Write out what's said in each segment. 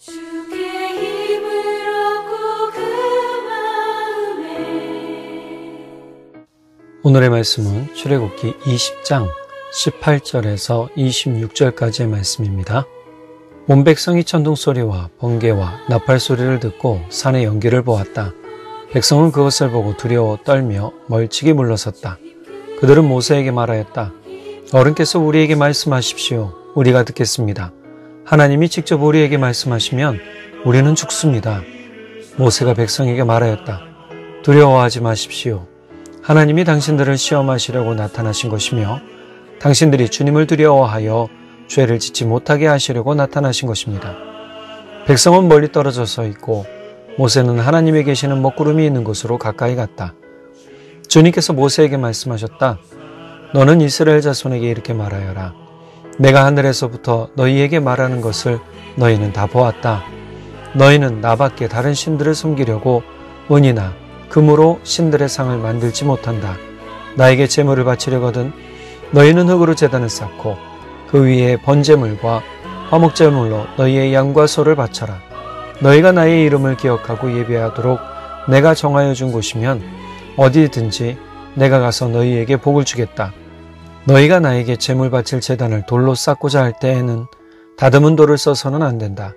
주께 힘을 얻고 그 마음에. 오늘의 말씀은 출애굽기 20장 18절에서 26절까지의 말씀입니다. 온 백성이 천둥소리와 번개와 나팔소리를 듣고 산의 연기를 보았다. 백성은 그것을 보고 두려워 떨며 멀찍이 물러섰다. 그들은 모세에게 말하였다. 어른께서 우리에게 말씀하십시오. 우리가 듣겠습니다. 하나님이 직접 우리에게 말씀하시면 우리는 죽습니다. 모세가 백성에게 말하였다. 두려워하지 마십시오. 하나님이 당신들을 시험하시려고 나타나신 것이며 당신들이 주님을 두려워하여 죄를 짓지 못하게 하시려고 나타나신 것입니다. 백성은 멀리 떨어져 서 있고 모세는 하나님이 계시는 먹구름이 있는 곳으로 가까이 갔다. 주님께서 모세에게 말씀하셨다. 너는 이스라엘 자손에게 이렇게 말하여라. 내가 하늘에서부터 너희에게 말하는 것을 너희는 다 보았다. 너희는 나밖에 다른 신들을 섬기려고 은이나 금으로 신들의 상을 만들지 못한다. 나에게 제물을 바치려거든 너희는 흙으로 제단을 쌓고 그 위에 번제물과 화목제물로 너희의 양과 소를 바쳐라. 너희가 나의 이름을 기억하고 예배하도록 내가 정하여 준 곳이면 어디든지 내가 가서 너희에게 복을 주겠다. 너희가 나에게 제물 바칠 제단을 돌로 쌓고자 할 때에는 다듬은 돌을 써서는 안 된다.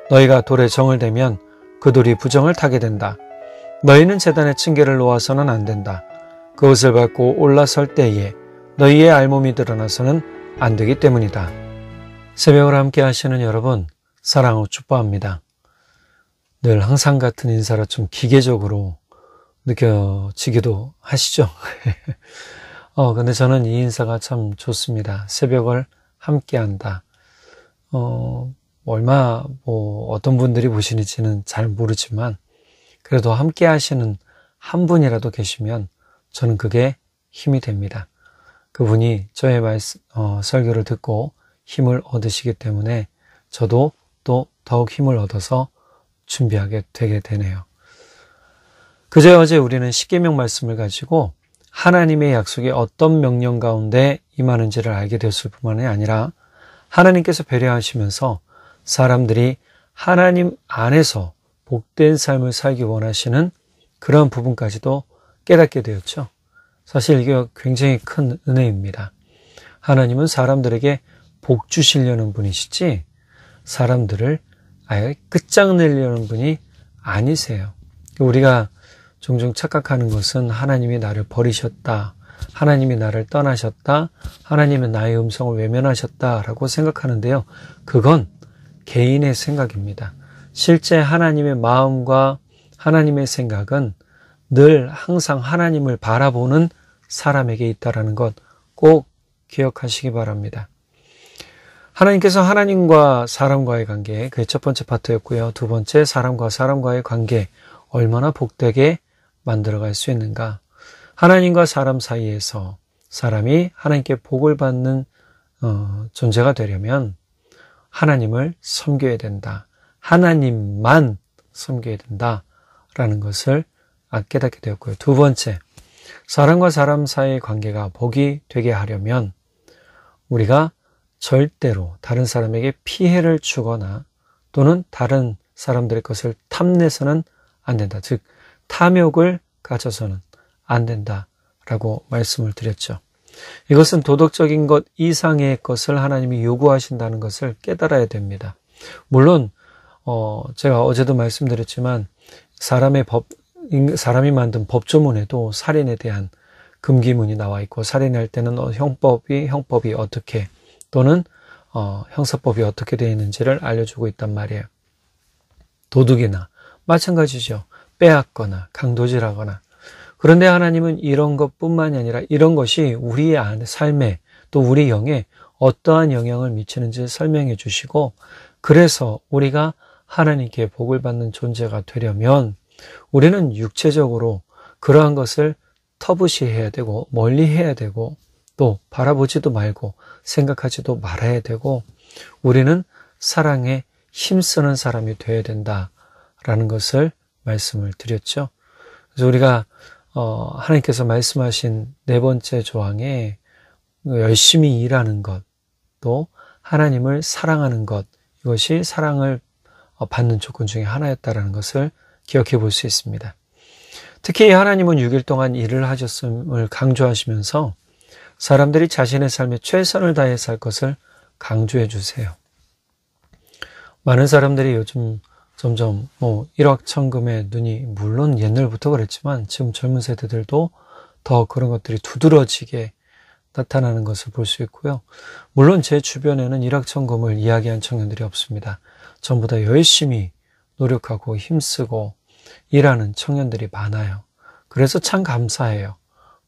너희가 돌에 정을 대면 그 돌이 부정을 타게 된다. 너희는 제단에 층계를 놓아서는 안 된다. 그것을 밟고 올라설 때에 너희의 알몸이 드러나서는 안 되기 때문이다. 새벽을 함께 하시는 여러분, 사랑하고 축복합니다. 늘 항상 같은 인사라 좀 기계적으로 느껴지기도 하시죠? 근데 저는 이 인사가 참 좋습니다. 새벽을 함께 한다. 어떤 분들이 보시는지는 잘 모르지만, 그래도 함께 하시는 한 분이라도 계시면 저는 그게 힘이 됩니다. 그분이 저의 설교를 듣고 힘을 얻으시기 때문에 저도 또 더욱 힘을 얻어서 준비하게 되게 되네요. 그저 어제 우리는 십계명 말씀을 가지고 하나님의 약속이 어떤 명령 가운데 임하는지를 알게 됐을 뿐만이 아니라 하나님께서 배려하시면서 사람들이 하나님 안에서 복된 삶을 살기 원하시는 그런 부분까지도 깨닫게 되었죠. 사실 이게 굉장히 큰 은혜입니다. 하나님은 사람들에게 복 주시려는 분이시지 사람들을 아예 끝장내려는 분이 아니세요. 우리가 종종 착각하는 것은 하나님이 나를 버리셨다, 하나님이 나를 떠나셨다, 하나님은 나의 음성을 외면하셨다라고 생각하는데요. 그건 개인의 생각입니다. 실제 하나님의 마음과 하나님의 생각은 늘 항상 하나님을 바라보는 사람에게 있다는 것 꼭 기억하시기 바랍니다. 하나님께서 하나님과 사람과의 관계, 그게 첫 번째 파트였고요. 두 번째, 사람과 사람과의 관계, 얼마나 복되게 만들어갈 수 있는가. 하나님과 사람 사이에서 사람이 하나님께 복을 받는 존재가 되려면 하나님을 섬겨야 된다. 하나님만 섬겨야 된다라는 것을 깨닫게 되었고요. 두 번째, 사람과 사람 사이의 관계가 복이 되게 하려면 우리가 절대로 다른 사람에게 피해를 주거나 또는 다른 사람들의 것을 탐내서는 안 된다. 즉, 탐욕을 가져서는 안 된다라고 말씀을 드렸죠. 이것은 도덕적인 것 이상의 것을 하나님이 요구하신다는 것을 깨달아야 됩니다. 물론 제가 어제도 말씀드렸지만 사람이 만든 법조문에도 살인에 대한 금기문이 나와 있고 살인할 때는 형법이 어떻게 또는 형사법이 어떻게 되어 있는지를 알려주고 있단 말이에요. 도둑이나 마찬가지죠. 빼앗거나 강도질하거나. 그런데 하나님은 이런 것뿐만이 아니라 이런 것이 우리의 삶에 또 우리 영에 어떠한 영향을 미치는지 설명해 주시고 그래서 우리가 하나님께 복을 받는 존재가 되려면 우리는 육체적으로 그러한 것을 터부시해야 되고 멀리 해야 되고 또 바라보지도 말고 생각하지도 말아야 되고 우리는 사랑에 힘쓰는 사람이 되어야 된다라는 것을 말씀을 드렸죠. 그래서 우리가 하나님께서 말씀하신 네 번째 조항에 열심히 일하는 것, 또 하나님을 사랑하는 것, 이것이 사랑을 받는 조건 중에 하나였다라는 것을 기억해 볼 수 있습니다. 특히 하나님은 6일 동안 일을 하셨음을 강조하시면서 사람들이 자신의 삶에 최선을 다해 살 것을 강조해 주세요. 많은 사람들이 요즘 점점 일확천금에 눈이, 물론 옛날부터 그랬지만 지금 젊은 세대들도 더 그런 것들이 두드러지게 나타나는 것을 볼 수 있고요. 물론 제 주변에는 일확천금을 이야기한 청년들이 없습니다. 전부 다 열심히 노력하고 힘쓰고 일하는 청년들이 많아요. 그래서 참 감사해요.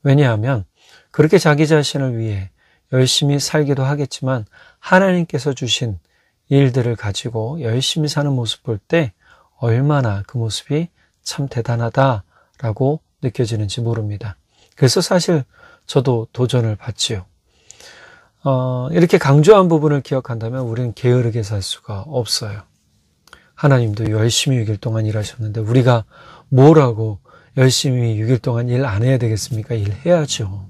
왜냐하면 그렇게 자기 자신을 위해 열심히 살기도 하겠지만 하나님께서 주신 일들을 가지고 열심히 사는 모습 볼 때 얼마나 그 모습이 참 대단하다라고 느껴지는지 모릅니다. 그래서 사실 저도 도전을 받지요. 이렇게 강조한 부분을 기억한다면 우리는 게으르게 살 수가 없어요. 하나님도 열심히 6일 동안 일하셨는데 우리가 뭐라고 열심히 6일 동안 일 안 해야 되겠습니까? 일해야죠.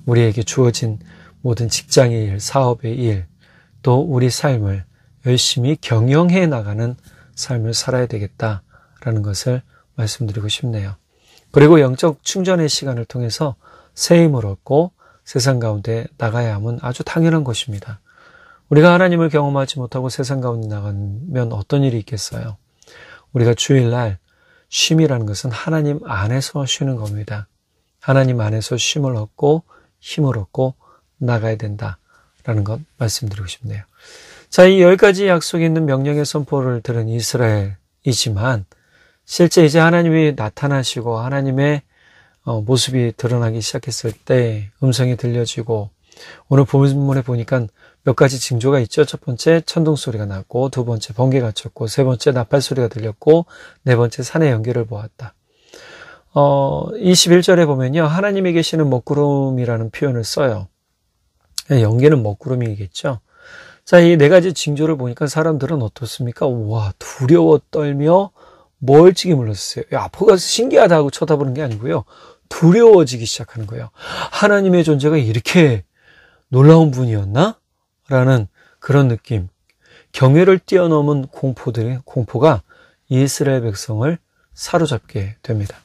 우리에게 주어진 모든 직장의 일, 사업의 일, 또 우리 삶을 열심히 경영해 나가는 삶을 살아야 되겠다라는 것을 말씀드리고 싶네요. 그리고 영적 충전의 시간을 통해서 새 힘을 얻고 세상 가운데 나가야 함은 아주 당연한 것입니다. 우리가 하나님을 경험하지 못하고 세상 가운데 나가면 어떤 일이 있겠어요? 우리가 주일날 쉼이라는 것은 하나님 안에서 쉬는 겁니다. 하나님 안에서 쉼을 얻고 힘을 얻고 나가야 된다라는 것 말씀드리고 싶네요. 자, 이 10가지 약속이 있는 명령의 선포를 들은 이스라엘이지만 실제 이제 하나님이 나타나시고 하나님의 모습이 드러나기 시작했을 때 음성이 들려지고 오늘 본문에 보니까 몇 가지 징조가 있죠. 첫 번째 천둥 소리가 났고, 두 번째 번개가 쳤고, 세 번째 나팔 소리가 들렸고, 네 번째 산의 연기를 보았다. 21절에 보면요, 하나님이 계시는 먹구름이라는 표현을 써요. 연기는 먹구름이겠죠. 자, 이 네 가지 징조를 보니까 사람들은 어떻습니까? 와, 두려워 떨며 멀찍이 물렀어요. 아포가 신기하다 하고 쳐다보는 게 아니고요, 두려워지기 시작하는 거예요. 하나님의 존재가 이렇게 놀라운 분이었나? 라는 그런 느낌, 경외를 뛰어넘은 공포가 이스라엘 백성을 사로잡게 됩니다.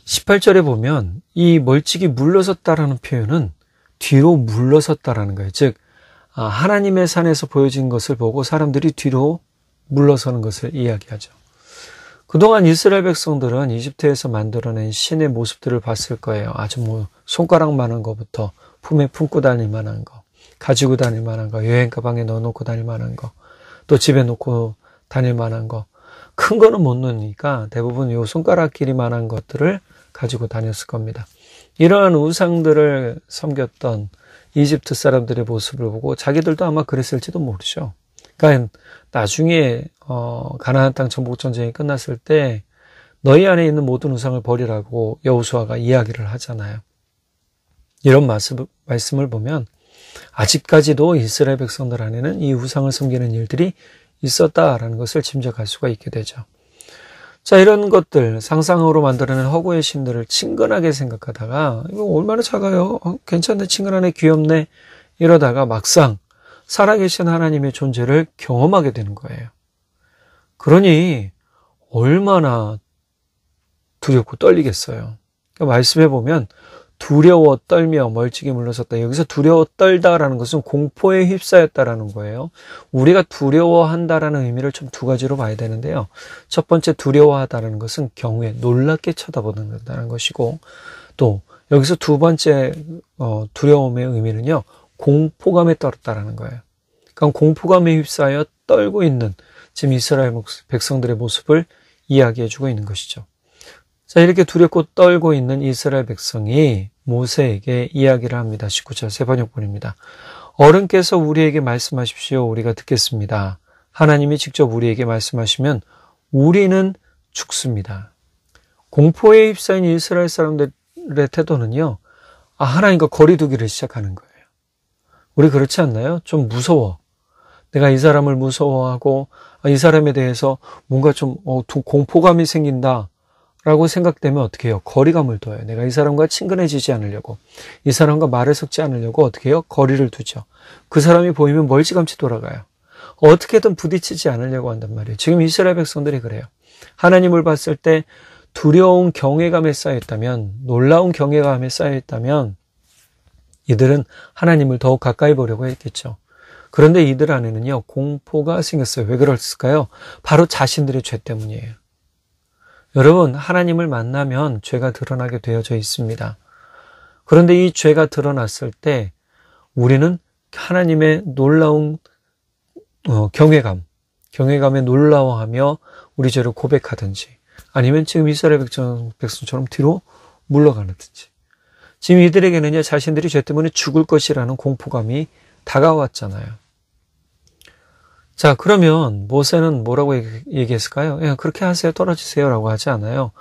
18절에 보면 이 멀찍이 물러섰다라는 표현은 뒤로 물러섰다라는 거예요. 즉 하나님의 산에서 보여진 것을 보고 사람들이 뒤로 물러서는 것을 이야기하죠. 그동안 이스라엘 백성들은 이집트에서 만들어낸 신의 모습들을 봤을 거예요. 아주 손가락만한 것부터 품에 품고 다닐 만한 거, 가지고 다닐 만한 거, 여행 가방에 넣어놓고 다닐 만한 거, 또 집에 놓고 다닐 만한 거, 큰 거는 못 놓으니까 대부분 요 손가락 길이만한 것들을 가지고 다녔을 겁니다. 이러한 우상들을 섬겼던 이집트 사람들의 모습을 보고 자기들도 아마 그랬을지도 모르죠. 그러니까 나중에 가나안 땅 정복 전쟁이 끝났을 때 너희 안에 있는 모든 우상을 버리라고 여호수아가 이야기를 하잖아요. 이런 말씀을 보면 아직까지도 이스라엘 백성들 안에는 이 우상을 섬기는 일들이 있었다라는 것을 짐작할 수가 있게 되죠. 자, 이런 것들, 상상으로 만들어낸 허구의 신들을 친근하게 생각하다가 이거 얼마나 작아요? 괜찮네, 친근하네, 귀엽네, 이러다가 막상 살아계신 하나님의 존재를 경험하게 되는 거예요. 그러니 얼마나 두렵고 떨리겠어요. 그러니까 말씀해 보면 두려워 떨며 멀찍이 물러섰다. 여기서 두려워 떨다라는 것은 공포에 휩싸였다라는 거예요. 우리가 두려워한다라는 의미를 좀 두 가지로 봐야 되는데요. 첫 번째 두려워하다라는 것은 경외, 놀랍게 쳐다보는다는 것이고, 또 여기서 두 번째 두려움의 의미는요, 공포감에 떨었다라는 거예요. 그러니까 공포감에 휩싸여 떨고 있는 지금 이스라엘 백성들의 모습을 이야기해주고 있는 것이죠. 자, 이렇게 두렵고 떨고 있는 이스라엘 백성이 모세에게 이야기를 합니다. 19절 세 번역본입니다. 어른께서 우리에게 말씀하십시오. 우리가 듣겠습니다. 하나님이 직접 우리에게 말씀하시면 우리는 죽습니다. 공포에 휩싸인 이스라엘 사람들의 태도는요, 하나님과 거리 두기를 시작하는 거예요. 우리 그렇지 않나요? 좀 무서워. 내가 이 사람을 무서워하고 이 사람에 대해서 뭔가 좀 공포감이 생긴다 라고 생각되면 어떻게 해요? 거리감을 둬요. 내가 이 사람과 친근해지지 않으려고, 이 사람과 말을 섞지 않으려고 어떻게 해요? 거리를 두죠. 그 사람이 보이면 멀찌감치 돌아가요. 어떻게든 부딪히지 않으려고 한단 말이에요. 지금 이스라엘 백성들이 그래요. 하나님을 봤을 때 두려운 경외감에 쌓여있다면, 놀라운 경외감에 쌓여있다면 이들은 하나님을 더욱 가까이 보려고 했겠죠. 그런데 이들 안에는요, 공포가 생겼어요. 왜 그랬을까요? 바로 자신들의 죄 때문이에요. 여러분, 하나님을 만나면 죄가 드러나게 되어져 있습니다. 그런데 이 죄가 드러났을 때 우리는 하나님의 놀라운 경외감에 놀라워하며 우리 죄를 고백하든지, 아니면 지금 이스라엘 백성처럼 뒤로 물러가든지. 지금 이들에게는요, 자신들이 죄 때문에 죽을 것이라는 공포감이 다가왔잖아요. 자, 그러면 모세는 뭐라고 얘기했을까요? 예, 그렇게 하세요. 떨어지세요. 라고 하지 않아요.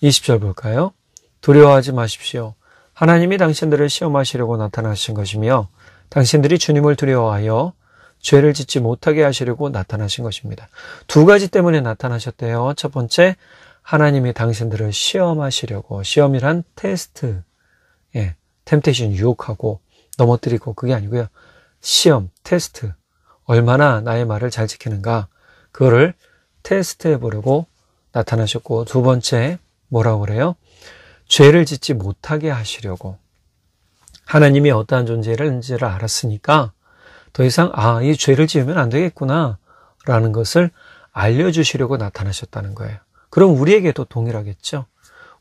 20절 볼까요? 두려워하지 마십시오. 하나님이 당신들을 시험하시려고 나타나신 것이며 당신들이 주님을 두려워하여 죄를 짓지 못하게 하시려고 나타나신 것입니다. 두 가지 때문에 나타나셨대요. 첫 번째, 하나님이 당신들을 시험하시려고. 시험이란 테스트, 템테이션, 유혹하고 넘어뜨리고, 그게 아니고요. 시험, 테스트. 얼마나 나의 말을 잘 지키는가, 그거를 테스트해 보려고 나타나셨고, 두 번째 뭐라고 그래요? 죄를 짓지 못하게 하시려고. 하나님이 어떠한 존재인지를 알았으니까 더 이상 이 죄를 지으면 안 되겠구나 라는 것을 알려주시려고 나타나셨다는 거예요. 그럼 우리에게도 동일하겠죠.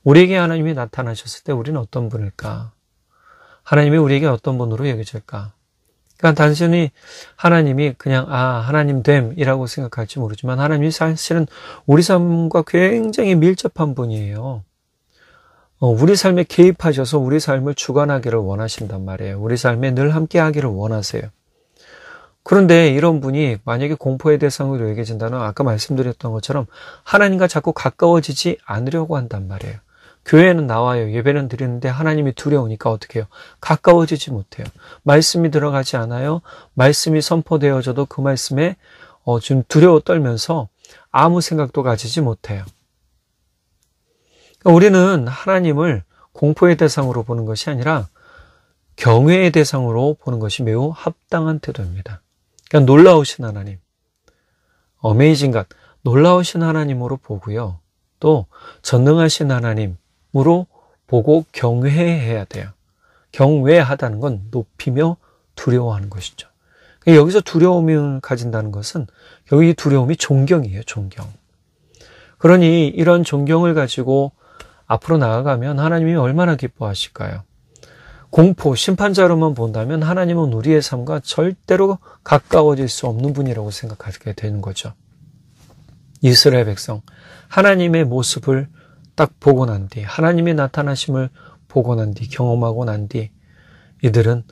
우리에게 하나님이 나타나셨을 때 우리는 어떤 분일까? 하나님이 우리에게 어떤 분으로 여겨질까? 그러니까 단순히 하나님이 그냥 하나님 됨이라고 생각할지 모르지만 하나님이 사실은 우리 삶과 굉장히 밀접한 분이에요. 우리 삶에 개입하셔서 우리 삶을 주관하기를 원하신단 말이에요. 우리 삶에 늘 함께 하기를 원하세요. 그런데 이런 분이 만약에 공포의 대상으로 여겨진다면 아까 말씀드렸던 것처럼 하나님과 자꾸 가까워지지 않으려고 한단 말이에요. 교회는 나와요. 예배는 드리는데 하나님이 두려우니까 어떻게 해요? 가까워지지 못해요. 말씀이 들어가지 않아요. 말씀이 선포되어져도 그 말씀에 좀 두려워 떨면서 아무 생각도 가지지 못해요. 우리는 하나님을 공포의 대상으로 보는 것이 아니라 경외의 대상으로 보는 것이 매우 합당한 태도입니다. 그러니까 놀라우신 하나님, 어메이징 갓, 놀라우신 하나님으로 보고요. 또 전능하신 하나님으로 보고 경외해야 돼요. 경외하다는 건 높이며 두려워하는 것이죠. 여기서 두려움을 가진다는 것은 여기 두려움이 존경이에요. 존경. 그러니 이런 존경을 가지고 앞으로 나아가면 하나님이 얼마나 기뻐하실까요? 공포, 심판자로만 본다면 하나님은 우리의 삶과 절대로 가까워질 수 없는 분이라고 생각하게 되는 거죠. 이스라엘 백성, 하나님의 모습을 딱 보고 난 뒤, 하나님의 나타나심을 보고 난 뒤, 경험하고 난 뒤, 이들은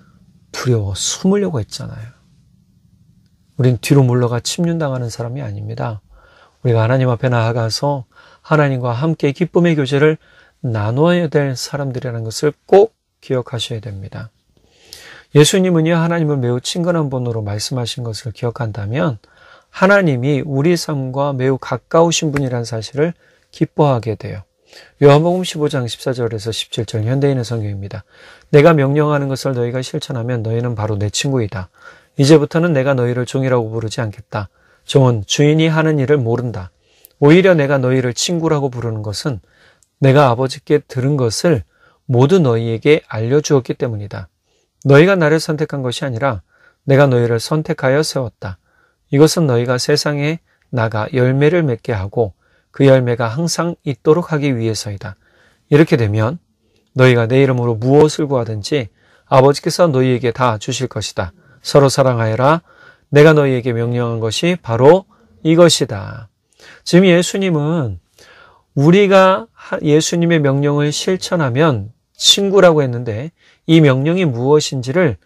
두려워 숨으려고 했잖아요. 우린 뒤로 물러가 침륜당하는 사람이 아닙니다. 우리가 하나님 앞에 나아가서 하나님과 함께 기쁨의 교제를 나누어야 될 사람들이라는 것을 꼭 기억하셔야 됩니다. 예수님은요, 하나님을 매우 친근한 분으로 말씀하신 것을 기억한다면 하나님이 우리 삶과 매우 가까우신 분이라는 사실을 기뻐하게 돼요. 요한복음 15장 14절에서 17절 현대인의 성경입니다. 내가 명령하는 것을 너희가 실천하면 너희는 바로 내 친구이다. 이제부터는 내가 너희를 종이라고 부르지 않겠다. 종은 주인이 하는 일을 모른다. 오히려 내가 너희를 친구라고 부르는 것은 내가 아버지께 들은 것을 모두 너희에게 알려주었기 때문이다. 너희가 나를 선택한 것이 아니라 내가 너희를 선택하여 세웠다. 이것은 너희가 세상에 나가 열매를 맺게 하고 그 열매가 항상 있도록 하기 위해서이다. 이렇게 되면 너희가 내 이름으로 무엇을 구하든지 아버지께서 너희에게 다 주실 것이다. 서로 사랑하여라. 내가 너희에게 명령한 것이 바로 이것이다. 지금 예수님은 우리가 예수님의 명령을 실천하면 친구라고 했는데 이 명령이 무엇인지를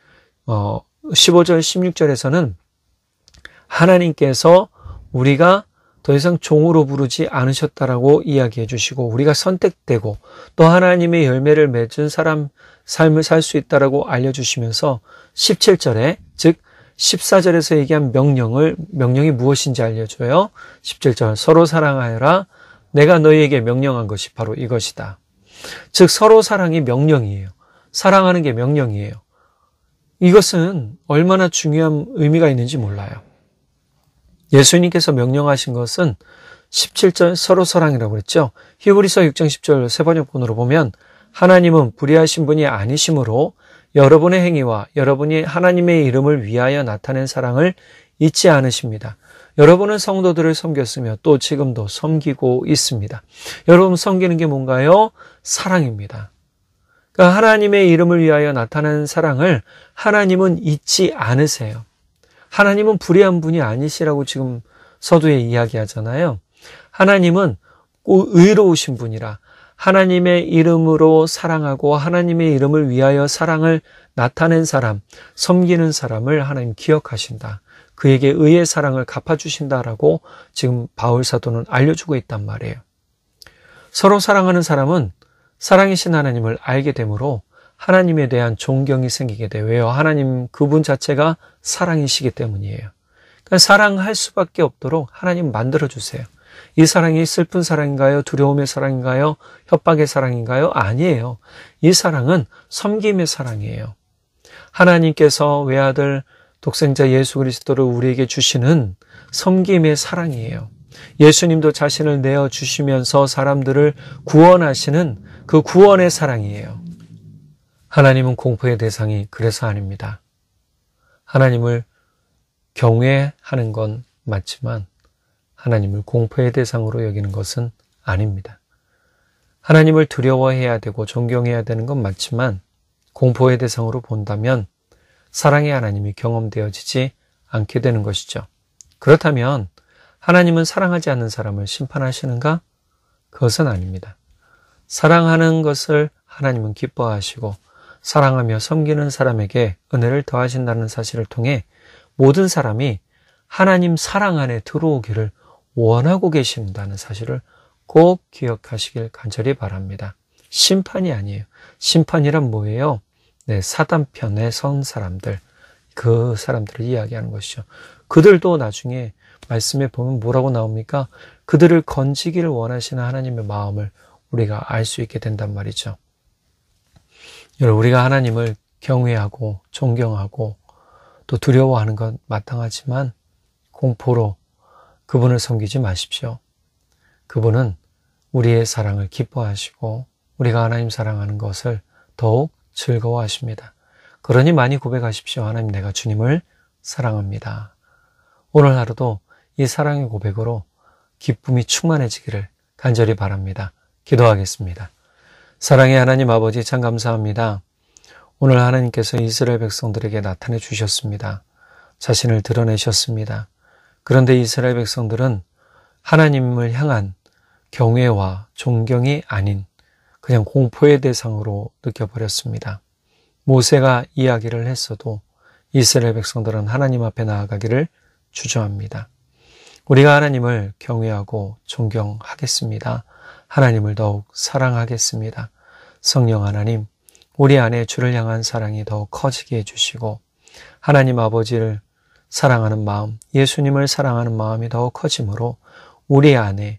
15절, 16절에서는 하나님께서 우리가 더 이상 종으로 부르지 않으셨다라고 이야기해 주시고 우리가 선택되고 또 하나님의 열매를 맺은 삶을 살 수 있다라고 알려주시면서 17절에 즉 14절에서 얘기한 명령이 무엇인지 알려줘요. 17절 서로 사랑하여라. 내가 너희에게 명령한 것이 바로 이것이다. 즉 서로 사랑이 명령이에요. 사랑하는 게 명령이에요. 이것은 얼마나 중요한 의미가 있는지 몰라요. 예수님께서 명령하신 것은 17절 서로 사랑이라고 그랬죠. 히브리서 6장 10절 세 번역본으로 보면 하나님은 불의하신 분이 아니시므로 여러분의 행위와 여러분이 하나님의 이름을 위하여 나타낸 사랑을 잊지 않으십니다. 여러분은 성도들을 섬겼으며 또 지금도 섬기고 있습니다. 여러분 섬기는 게 뭔가요? 사랑입니다. 그러니까 하나님의 이름을 위하여 나타난 사랑을 하나님은 잊지 않으세요. 하나님은 불의한 분이 아니시라고 지금 서두에 이야기하잖아요. 하나님은 의로우신 분이라 하나님의 이름으로 사랑하고 하나님의 이름을 위하여 사랑을 나타낸 사람, 섬기는 사람을 하나님 기억하신다. 그에게 의의 사랑을 갚아주신다라고 지금 바울 사도는 알려주고 있단 말이에요. 서로 사랑하는 사람은 사랑이신 하나님을 알게 되므로 하나님에 대한 존경이 생기게 돼요. 왜요? 하나님 그분 자체가 사랑이시기 때문이에요. 그러니까 사랑할 수밖에 없도록 하나님 만들어주세요. 이 사랑이 슬픈 사랑인가요? 두려움의 사랑인가요? 협박의 사랑인가요? 아니에요. 이 사랑은 섬김의 사랑이에요. 하나님께서 외아들 독생자 예수 그리스도를 우리에게 주시는 섬김의 사랑이에요. 예수님도 자신을 내어주시면서 사람들을 구원하시는 그 구원의 사랑이에요. 하나님은 공포의 대상이 그래서 아닙니다. 하나님을 경외하는 건 맞지만 하나님을 공포의 대상으로 여기는 것은 아닙니다. 하나님을 두려워해야 되고 존경해야 되는 건 맞지만 공포의 대상으로 본다면 사랑의 하나님이 경험되어지지 않게 되는 것이죠. 그렇다면 하나님은 사랑하지 않는 사람을 심판하시는가? 그것은 아닙니다. 사랑하는 것을 하나님은 기뻐하시고 사랑하며 섬기는 사람에게 은혜를 더하신다는 사실을 통해 모든 사람이 하나님 사랑 안에 들어오기를 원하고 계신다는 사실을 꼭 기억하시길 간절히 바랍니다. 심판이 아니에요. 심판이란 뭐예요? 네, 사단 편에 선 사람들, 그 사람들을 이야기하는 것이죠. 그들도 나중에 말씀에 보면 뭐라고 나옵니까? 그들을 건지기를 원하시는 하나님의 마음을 우리가 알 수 있게 된단 말이죠. 여러분, 우리가 하나님을 경외하고 존경하고 또 두려워하는 건 마땅하지만 공포로 그분을 섬기지 마십시오. 그분은 우리의 사랑을 기뻐하시고 우리가 하나님 사랑하는 것을 더욱 즐거워하십니다. 그러니 많이 고백하십시오. 하나님, 내가 주님을 사랑합니다. 오늘 하루도 이 사랑의 고백으로 기쁨이 충만해지기를 간절히 바랍니다. 기도하겠습니다. 사랑의 하나님 아버지, 참 감사합니다. 오늘 하나님께서 이스라엘 백성들에게 나타내 주셨습니다. 자신을 드러내셨습니다. 그런데 이스라엘 백성들은 하나님을 향한 경외와 존경이 아닌 그냥 공포의 대상으로 느껴버렸습니다. 모세가 이야기를 했어도 이스라엘 백성들은 하나님 앞에 나아가기를 주저합니다. 우리가 하나님을 경외하고 존경하겠습니다. 하나님을 더욱 사랑하겠습니다. 성령 하나님, 우리 안에 주를 향한 사랑이 더욱 커지게 해주시고 하나님 아버지를 사랑하는 마음, 예수님을 사랑하는 마음이 더욱 커지므로 우리 안에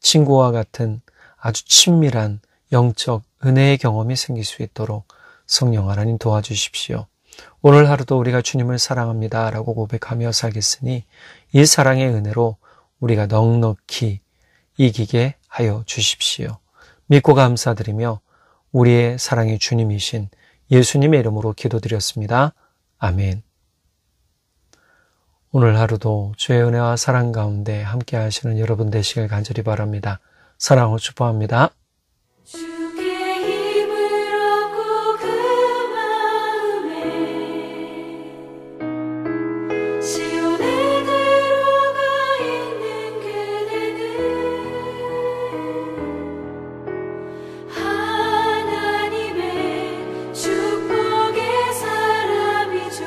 친구와 같은 아주 친밀한 영적 은혜의 경험이 생길 수 있도록 성령 하나님 도와주십시오. 오늘 하루도 우리가 주님을 사랑합니다 라고 고백하며 살겠으니 이 사랑의 은혜로 우리가 넉넉히 이기게 하여 주십시오. 믿고 감사드리며 우리의 사랑의 주님이신 예수님의 이름으로 기도드렸습니다. 아멘. 오늘 하루도 주의 은혜와 사랑 가운데 함께 하시는 여러분 되시길 간절히 바랍니다. 사랑으로 축복합니다. 주의 힘을 얻고 그 마음에 시온에 들어가 있는 그대는 하나님의 축복의 사람이죠.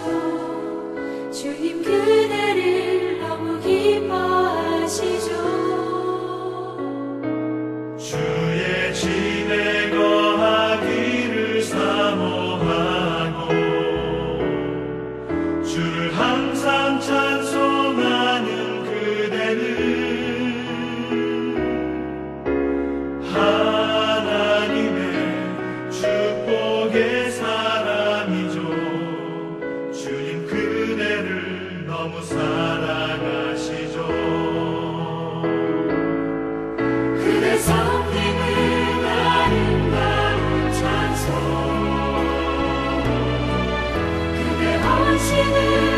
주님 그대를 너무 기뻐하시죠. 주의 그대를